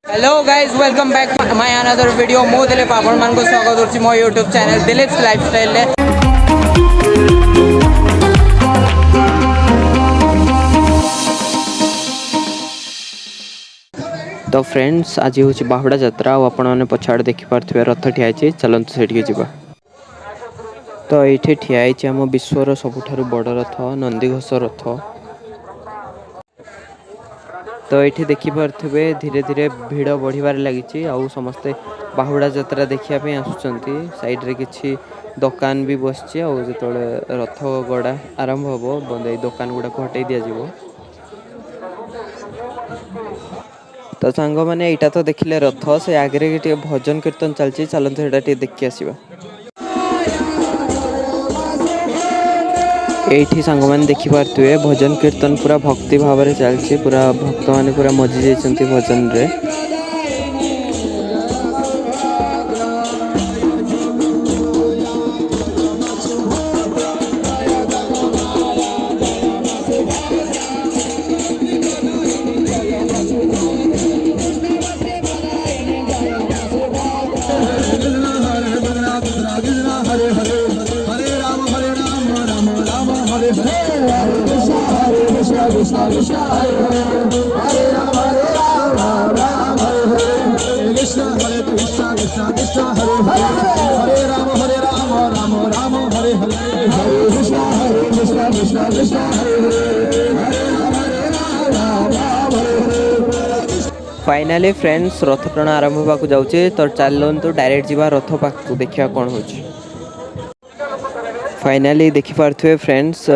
Hello guys welcome back my another video मो दिलीप आपण मान को स्वागत करछि मो यूट्यूब चैनल दिलीप्स लाइफस्टाइल रे। तो फ्रेंड्स आज हूँ बाहुड़ा यात्रा और आपण मैंने पछाड़ देखिपे रथ ठिया चलतु से जा। तो ये ठिया आम विश्वर सबुठ बड़ रथ नंदीघोष रथ। तो ये देखिपे धीरे धीरे भिड़ बढ़िबार लगी आउ समस्ते बाहुड़ा यात्रा देखापी आसुँच। साइड्रे किसी दुकान भी बसची जो रथ गड़ा आरंभ हम बंद दुकान गुड़ा हटई दिज्व। तो सांग मैंने यहाँ तो देखिले रथ से आगे भजन कीर्तन चलती चलते देखी आसवा। ये सांग मैंने देखिपे भजन कीर्तन पूरा भक्ति भाव में चलती पूरा भक्त मैंने पूरा मजी जाइए भजन रे। फाइनाली फ्रेंड्स रथ टଣା आरंभ होगा जाऊे तो चलतु डायरेक्ट जावा रथ पाक देखा कौन हो। फाइनाली देखिपे फ्रेंड्स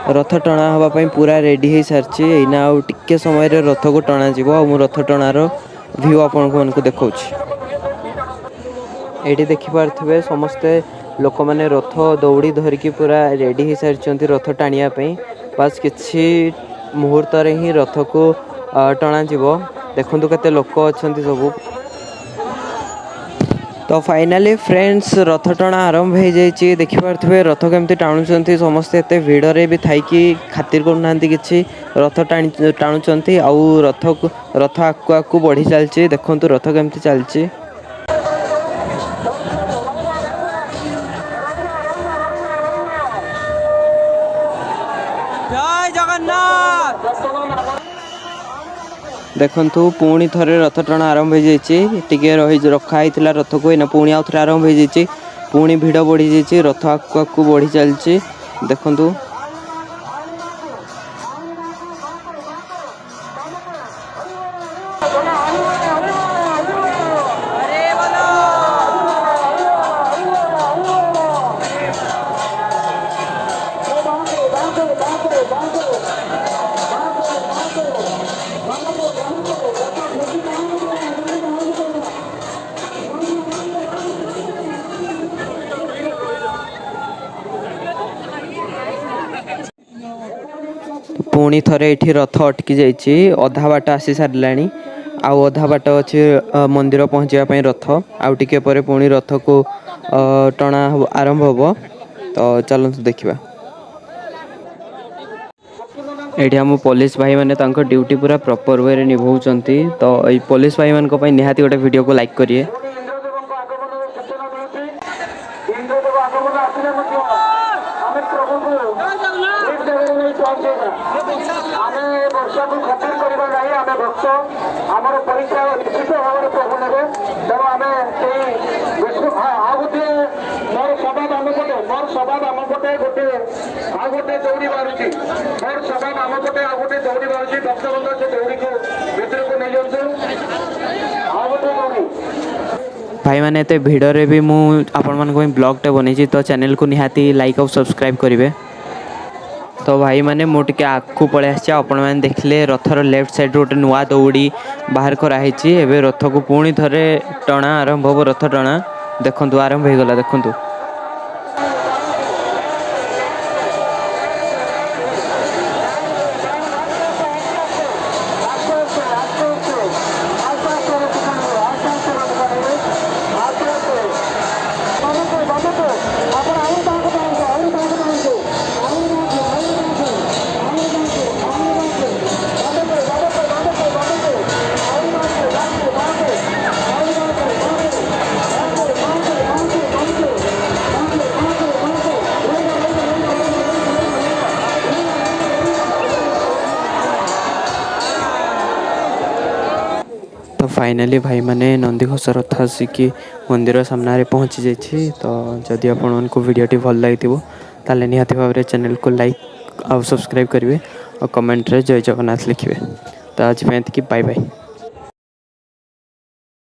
रथ टଣା हाँवाई पूरा रेडी हो सारी एना आउ टिके समय रथ को टଣା मु रथ टणार व्यू आपण को देखा। ये देखिपे समस्ते लोक मैंने रथ दौड़ी धरिकी पूरा रेडी हो सारी रथ टाणियापाई बस किसी मुहूर्त ही रथ को टଣା देखु केते लोक अच्छा सब। तो फाइनाली फ्रेंड्स रथ टଣା आरंभ हो जाइए देखिपे रथ केमती टाणुंट समस्ते एत भिड़े भी थी खातिर करना कि रथ टाणुंट आउ रथ आकु आकु बढ़ी चलती देखु रथ केमती चलती। जय जगन्नाथ देखु पुणी थे रथ टଣା आरंभ हो जाइए रही रखाई रथ को इना पुणी आउ थे आरंभ हो जाइए पुणी भिड़ बढ़ी जाइए रथ आकु आकु बढ़ी चलती देखु। पुणी थे ये रथ अटकी जाइए अधा बाट आसी सारा आउ अधा बाट अच्छे मंदिर पहुँचापी रथ आउ टिके पर पुणी रथ को टଣା आरंभ हम। तो चलते देखा ये आम पुलिस भाई मैंने ड्यूटी पूरा प्रॉपर वे निभाउछंती। तो ये पुलिस भाई मान निहाती गोटे वीडियो को लाइक करिए। भाई मैंने एते भिड़े भी मुझे ब्लॉगटे बनी तो चैनल को निहाती लाइक और सब्सक्राइब करेंगे। तो भाई मैंने मुझे आगू पलि आसी देखिले रथर लेफ्ट साइड गोटे नुआ दौड़ी बाहर कराई एवं रथ को पुणी थे टଣା आरंभ हम रथ टଣା देखु आरंभ हो गला देखु। फाइनाली भाई मैंने नंदीघोष रथ आसिकी मंदिर सामने पहुँची जाइए। तो जदि आपको वीडियोटी भल लगी ताले निहाती भाव में चैनल को लाइक आउ सब्सक्राइब करेंगे और कमेंट रे जय जगन्नाथ लिखिए। तो आज बाय बाय।